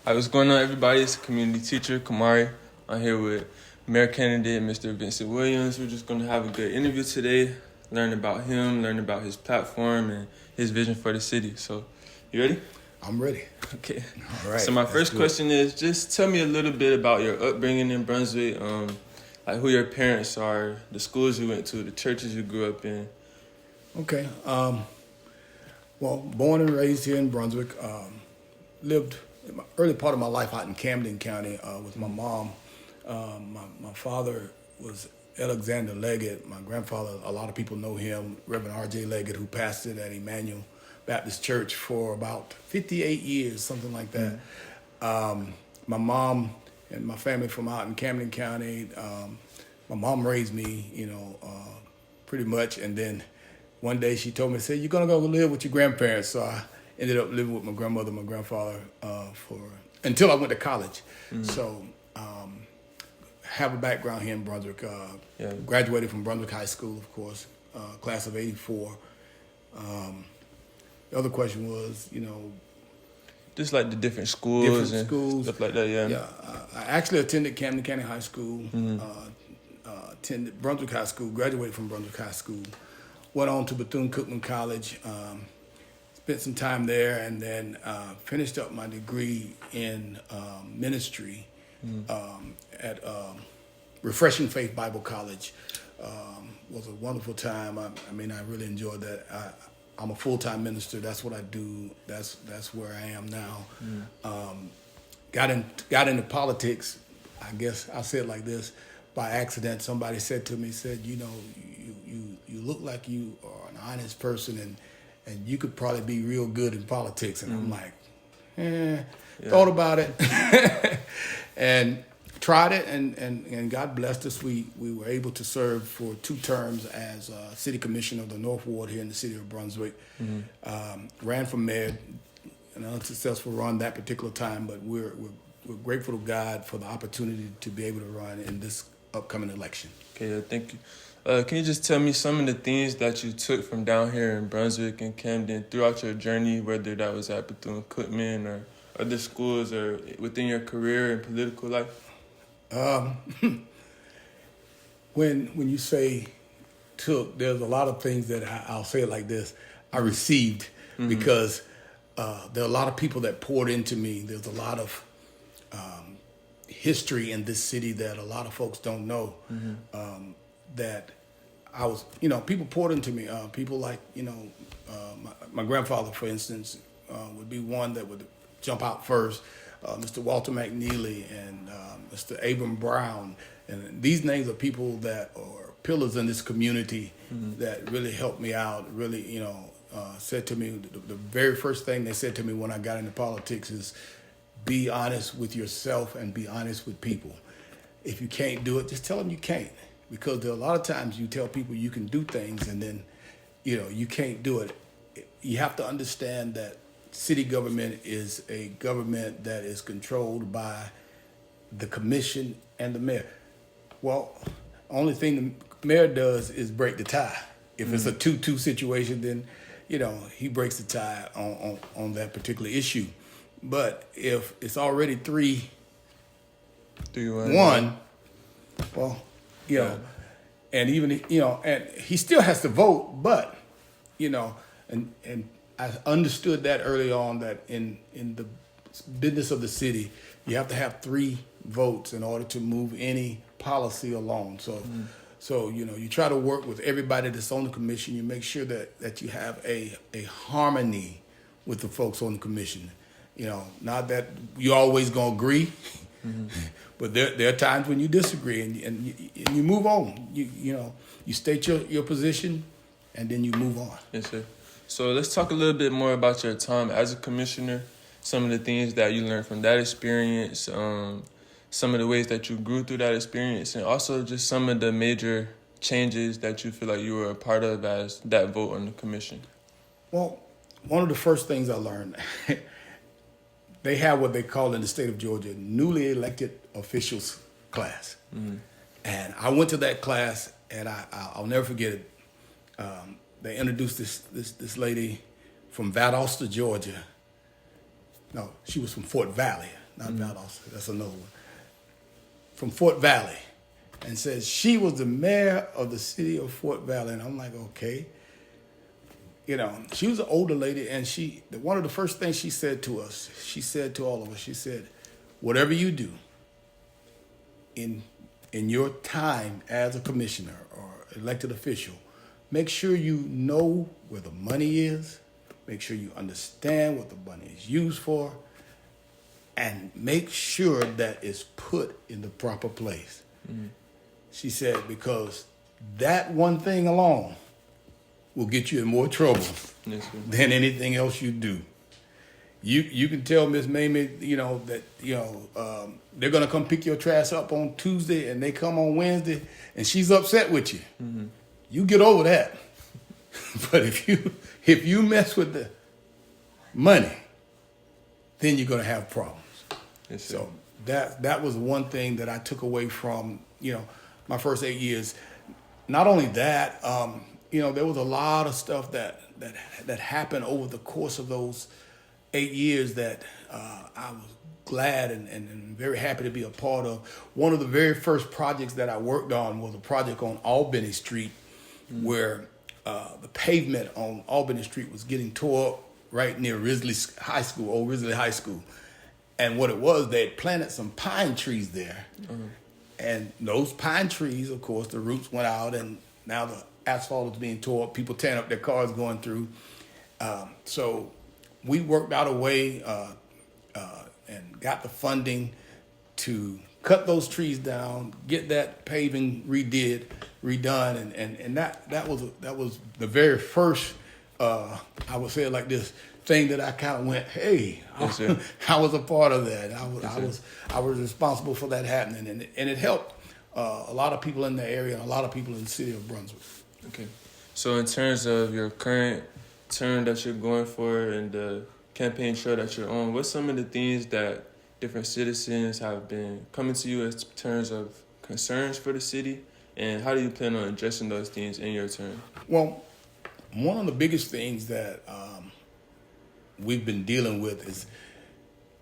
Hi, what's going on, everybody? It's community teacher Kamari. I'm here with Mayor candidate Mr. Vincent Williams. We're just going to have a good interview today, learn about him, learn about his platform and his vision for the city. So, you ready? I'm ready. Okay. All right. So my first question is, just tell me a little bit about your upbringing in Brunswick, like who your parents are, the schools you went to, the churches you grew up in. Okay. Well, born and raised here in Brunswick. Lived in my early part of my life out in Camden County with my mom. My father was Alexander Leggett. My grandfather, a lot of people know him, Reverend R.J. Leggett, who pastored at Emmanuel Baptist Church for about 58 years, something like that. My mom and my family from out in Camden County, my mom raised me, pretty much. And then one day she told me, said, "You're going to go live with your grandparents." So I ended up living with my grandmother and my grandfather until I went to college. So have a background here in Brunswick. Graduated from Brunswick High School, of course, class of '84. The other question was, Just like the different schools and stuff like that, yeah. Yeah, I actually attended Camden County High School, attended Brunswick High School, graduated from Brunswick High School, went on to Bethune-Cookman College, spent some time there, and then finished up my degree in ministry at Refreshing Faith Bible College. Was a wonderful time. I really enjoyed that. I'm a full-time minister. That's what I do. That's where I am now. Got into politics. I guess I'll say it like this: by accident. Somebody said to me, you look like you are an honest person, and you could probably be real good in politics. And I'm like, thought about it, and tried it, and God blessed us. We were able to serve for 2 terms as city commissioner of the North Ward here in the city of Brunswick. Ran for mayor, an unsuccessful run that particular time, but we're grateful to God for the opportunity to be able to run in this upcoming election. Okay, thank you. Can you just tell me some of the things that you took from down here in Brunswick and Camden throughout your journey, whether that was at Bethune-Cookman or other schools or within your career and political life? When you say took, there's a lot of things that I'll say it like this: I received, because there are a lot of people that poured into me. There's a lot of history in this city that a lot of folks don't know. That I was, people poured into me. People like, my grandfather, for instance, would be one that would jump out first. Mr. Walter McNeely and Mr. Abram Brown. And these names are people that are pillars in this community that really helped me out, really, said to me, the very first thing they said to me when I got into politics is, be honest with yourself and be honest with people. If you can't do it, just tell them you can't. Because there are a lot of times you tell people you can do things and then, you can't do it. You have to understand that city government is a government that is controlled by the commission and the mayor. Well, only thing the mayor does is break the tie. If it's a 2-2 situation, then, he breaks the tie on that particular issue. But if it's already 3-1, well, and even, and he still has to vote, but, and I understood that early on, that in the business of the city, you have to have 3 votes in order to move any policy along. So, you try to work with everybody that's on the commission. You make sure that you have a harmony with the folks on the commission. Not that you're always going to agree, but there are times when you disagree and you move on. You state your position and then you move on. Yes, sir. So let's talk a little bit more about your time as a commissioner, some of the things that you learned from that experience, some of the ways that you grew through that experience, and also just some of the major changes that you feel like you were a part of as that vote on the commission. Well, one of the first things I learned, they have what they call in the state of Georgia newly elected officials class. And I went to that class, and I'll never forget it. They introduced this lady from Valdosta, Georgia. No, she was from Fort Valley. not Valdosta, that's another one, from Fort Valley, and said she was the mayor of the city of Fort Valley. And I'm like, okay. She was an older lady, and one of the first things she said to us, she said to all of us, she said, whatever you do in your time as a commissioner or elected official, make sure you know where the money is, make sure you understand what the money is used for, and make sure that it's put in the proper place. Mm-hmm. She said, because that one thing alone will get you in more trouble than anything else you do. You can tell Miss Mamie, that they're gonna come pick your trash up on Tuesday, and they come on Wednesday, and she's upset with you. Mm-hmm. You get over that. But if you mess with the money, then you're gonna have problems. Yes, so that was one thing that I took away from my first 8 years. Not only that. There was a lot of stuff that happened over the course of those 8 years that I was glad and very happy to be a part of. One of the very first projects that I worked on was a project on Albany Street, where the pavement on Albany Street was getting tore up right near Risley High School, old Risley High School. And what it was, they had planted some pine trees there. Mm-hmm. And those pine trees, of course, the roots went out, and now the asphalt is being tore up, people tearing up their cars going through. So we worked out a way and got the funding to cut those trees down, get that paving redone, and that was the very first, I would say it like this, thing that I kind of went, hey, yes, I was a part of that. I was responsible for that happening, and it helped a lot of people in the area and a lot of people in the city of Brunswick. Okay. So in terms of your current term that you're going for and the campaign trail that you're on, what's some of the things that different citizens have been coming to you in terms of concerns for the city, and how do you plan on addressing those things in your term? Well, one of the biggest things that we've been dealing with is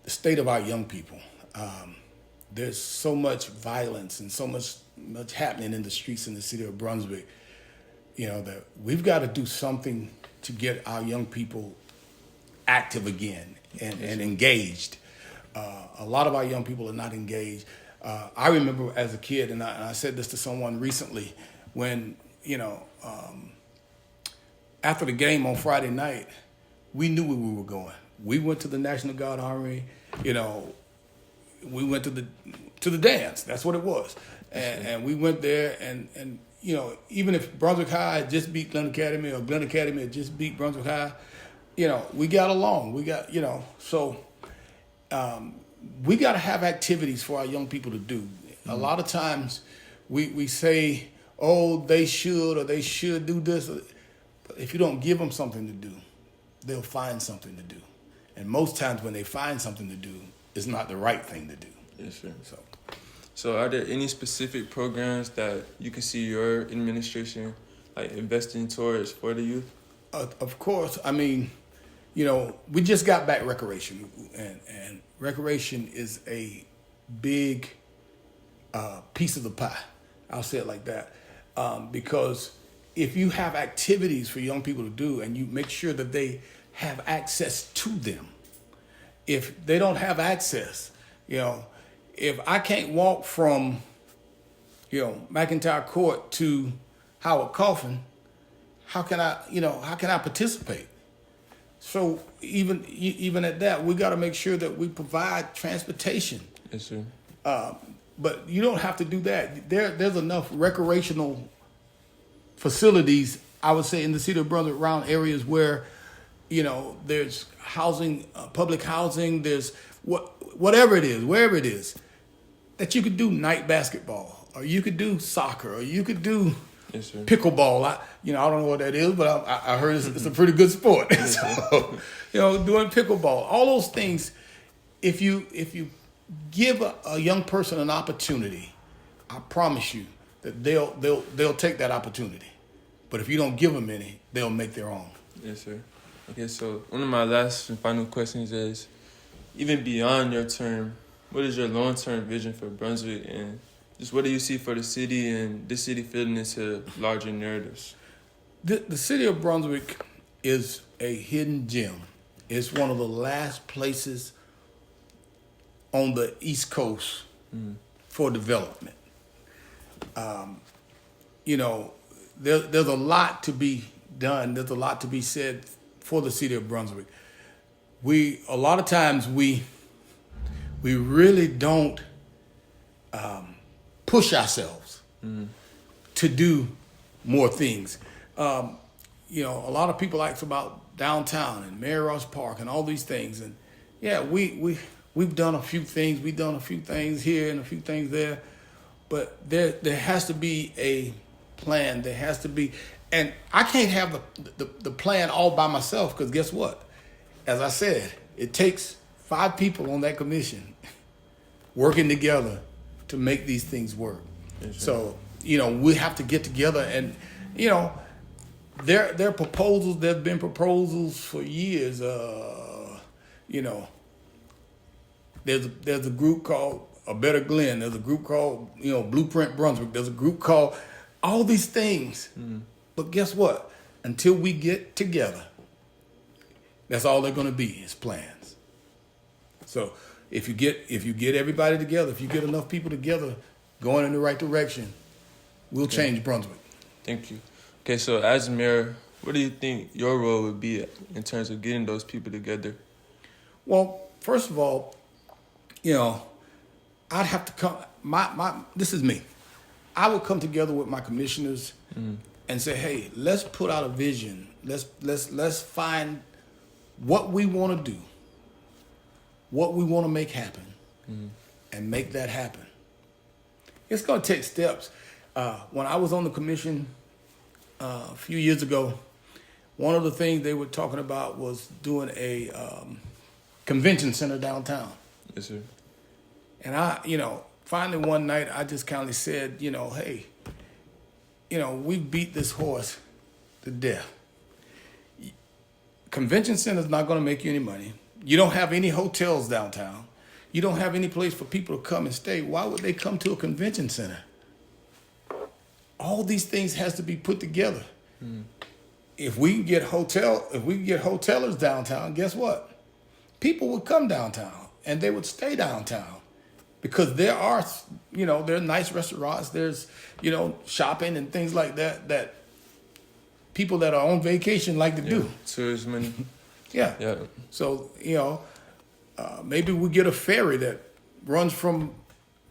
the state of our young people. There's so much violence and so much happening in the streets in the city of Brunswick, that we've got to do something to get our young people active again and engaged. A lot of our young people are not engaged. I remember as a kid, and I said this to someone recently, when, after the game on Friday night, we knew where we were going. We went to the National Guard Armory, we went to the dance. That's what it was. And we went there, and even if Brunswick High had just beat Glen Academy or Glen Academy had just beat Brunswick High, we got along. We got, so we got to have activities for our young people to do. Mm-hmm. A lot of times we say, oh, they should do this. But if you don't give them something to do, they'll find something to do. And most times when they find something to do, it's not the right thing to do. Yes, sir. So are there any specific programs that you can see your administration investing towards for the youth? Of course. I mean, we just got back recreation, and recreation is a big piece of the pie. I'll say it like that. Because if you have activities for young people to do and you make sure that they have access to them, if they don't have access, if I can't walk from, McIntyre Court to Howard Coffin, how can I participate? So even at that, we got to make sure that we provide transportation. Yes, sir. But you don't have to do that. There's enough recreational facilities, I would say, in the city of Brunswick around areas where, there's housing, public housing, there's whatever it is, wherever it is, that you could do night basketball, or you could do soccer, or you could do pickleball. I don't know what that is, but I heard it's a pretty good sport. So, doing pickleball, all those things, if you give a young person an opportunity, I promise you that they'll take that opportunity. But if you don't give them any, they'll make their own. Yes, sir. Okay, so one of my last and final questions is, even beyond your term, what is your long-term vision for Brunswick, and just what do you see for the city and the city fitting into larger narratives? The city of Brunswick is a hidden gem. It's one of the last places on the East Coast for development. There's a lot to be done. There's a lot to be said for the city of Brunswick. A lot of times we really don't push ourselves to do more things. A lot of people ask about downtown and Mary Ross Park and all these things, and yeah, we've done a few things. We've done a few things here and a few things there, but there has to be a plan. There has to be, and I can't have the plan all by myself, because guess what? As I said, it takes 5 people on that commission working together to make these things work. Yes, so, we have to get together, and, there are proposals. There have been proposals for years. There's a group called A Better Glen. There's a group called, Blueprint Brunswick. There's a group called all these things. But guess what? Until we get together, that's all they're going to be, is plans. So if you get everybody together, if you get enough people together going in the right direction, we'll change Brunswick. Thank you. Okay, so as mayor, what do you think your role would be in terms of getting those people together? Well, first of all, I'd have to come. This is me. I would come together with my commissioners and say, hey, let's put out a vision. Let's find what we want to do, what we want to make happen, and make that happen. It's going to take steps. When I was on the commission a few years ago, one of the things they were talking about was doing a convention center downtown. Yes, sir. And finally one night I just kind of said, hey, we beat this horse to death. Convention center is not going to make you any money. You don't have any hotels downtown. You don't have any place for people to come and stay. Why would they come to a convention center? All these things has to be put together. If we get hotelers downtown, guess what? People would come downtown and they would stay downtown, because there are, there are nice restaurants. There's, shopping and things like that people that are on vacation like to do. Tourism money. Yeah. So, maybe we get a ferry that runs from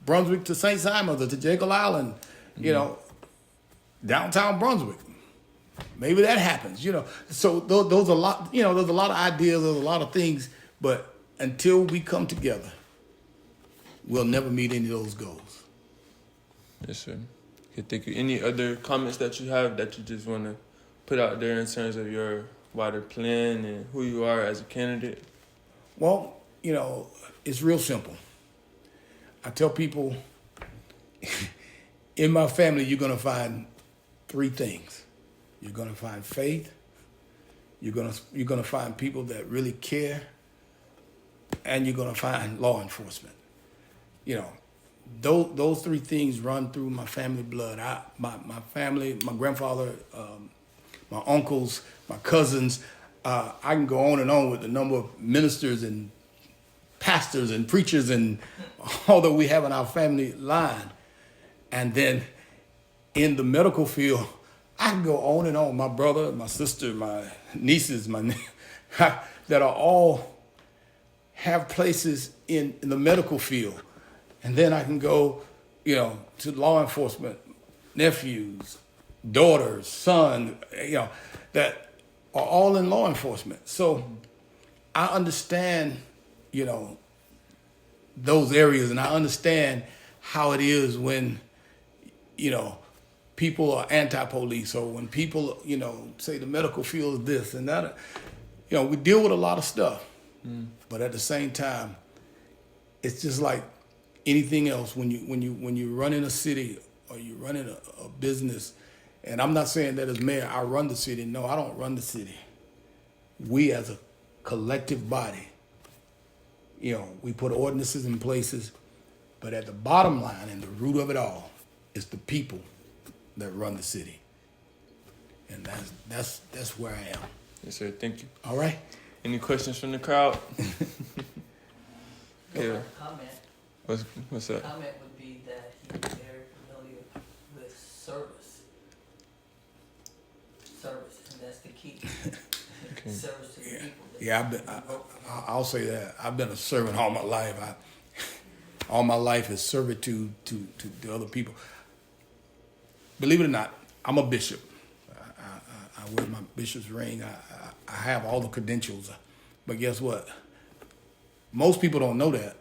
Brunswick to St. Simons or to Jekyll Island, downtown Brunswick. Maybe that happens, So those are a lot, there's a lot of ideas, there's a lot of things, but until we come together, we'll never meet any of those goals. Yes, sir. Okay, thank you. Any other comments that you have that you just want to put out there in terms of your wider plan and who you are as a candidate? Well, it's real simple. I tell people, in my family, you're going to find 3 things. You're going to find faith. You're going to find people that really care, and you're going to find law enforcement. Those 3 things run through my family blood. My family, my grandfather, my uncles, my cousins. I can go on and on with the number of ministers and pastors and preachers and all that we have in our family line. And then in the medical field, I can go on and on. My brother, my sister, my nieces, that are all have places in the medical field. And then I can go, to law enforcement, nephews, daughters, son, that are all in law enforcement. So I understand, those areas, and I understand how it is when, people are anti-police, or when people, say the medical field is this and that. We deal with a lot of stuff, but at the same time, it's just like anything else. When you run in a city or you run in a business, and I'm not saying that as mayor I run the city. No, I don't run the city. We as a collective body we put ordinances in places, but at the bottom line and the root of it all is the people that run the city. And that's where I am. Yes, sir. Thank you. All right. Any questions from the crowd? Yeah. Comment. What's that? Comment would be that he's very familiar with service. Service, and that's the key. Okay. Service to the people. Yeah, I'll say that. I've been a servant all my life. All my life is servitude to other people. Believe it or not, I'm a bishop. I wear my bishop's ring. I have all the credentials. But guess what? Most people don't know that.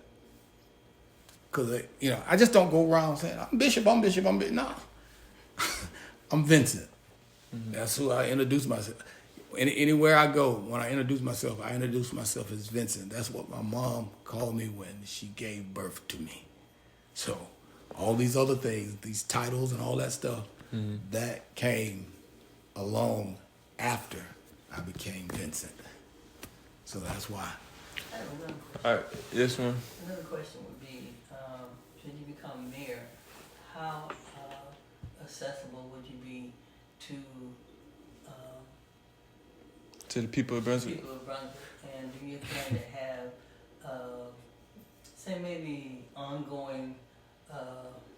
Because, I just don't go around saying, I'm bishop. No. I'm Vincent. Mm-hmm. That's who I introduce myself. Anywhere I go, when I introduce myself as Vincent. That's what my mom called me when she gave birth to me. So all these other things, these titles and all that stuff, that came along after I became Vincent. So that's why. I have another question. All right. Yes, ma'am. Another question would be, should you become mayor, how accessible would you be to the people of Brunswick? people of Brunswick? And do you plan to have, say maybe ongoing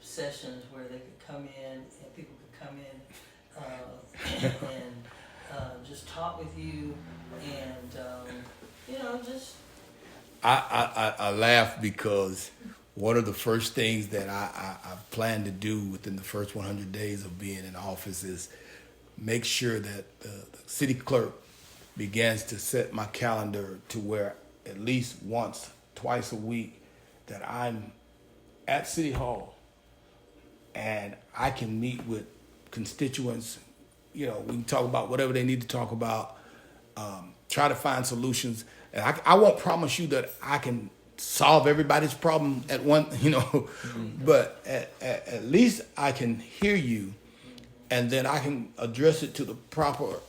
sessions where they could come in and people could come in and just talk with you and just. I laugh because one of the first things that I plan to do within the first 100 days of being in office is make sure that the city clerk begins to set my calendar to where at least once, twice a week that I'm at City Hall and I can meet with constituents. We can talk about whatever they need to talk about, try to find solutions. And I won't promise you that I can solve everybody's problem at one, but at least I can hear you, and then I can address it to the proper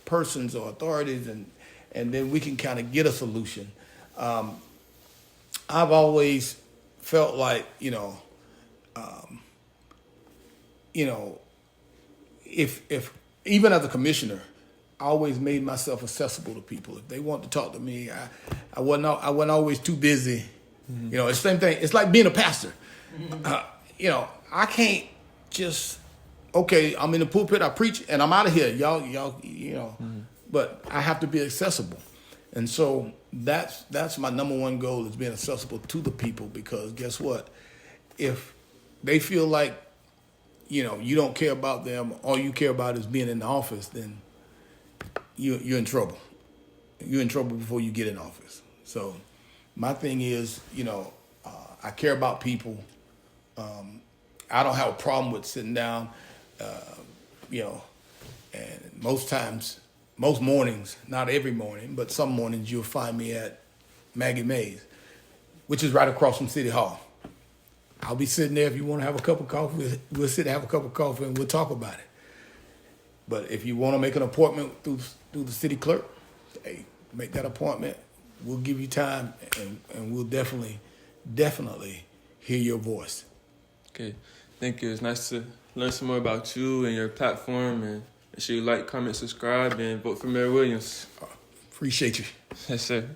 persons or authorities, and then we can kind of get a solution. I've always felt like, if even as a commissioner, I always made myself accessible to people. If they want to talk to me, I wasn't always too busy. Mm-hmm. It's the same thing. It's like being a pastor. Mm-hmm. I can't just, I'm in the pulpit, I preach, and I'm out of here. Y'all, mm-hmm. But I have to be accessible. And so that's my number one goal, is being accessible to the people, because guess what? If they feel like, you don't care about them, all you care about is being in the office, then you're in trouble. You're in trouble before you get in office. So my thing is, I care about people. I don't have a problem with sitting down, and most mornings, not every morning, but some mornings you'll find me at Maggie Mae's, which is right across from City Hall. I'll be sitting there. If you want to have a cup of coffee, we'll sit and have a cup of coffee and we'll talk about it. But if you want to make an appointment through the city clerk, hey, make that appointment. We'll give you time, and we'll definitely hear your voice. Okay, thank you. It's nice to learn some more about you and your platform, and make sure you like, comment, subscribe, and vote for Mayor Williams. Appreciate you. Yes, sir.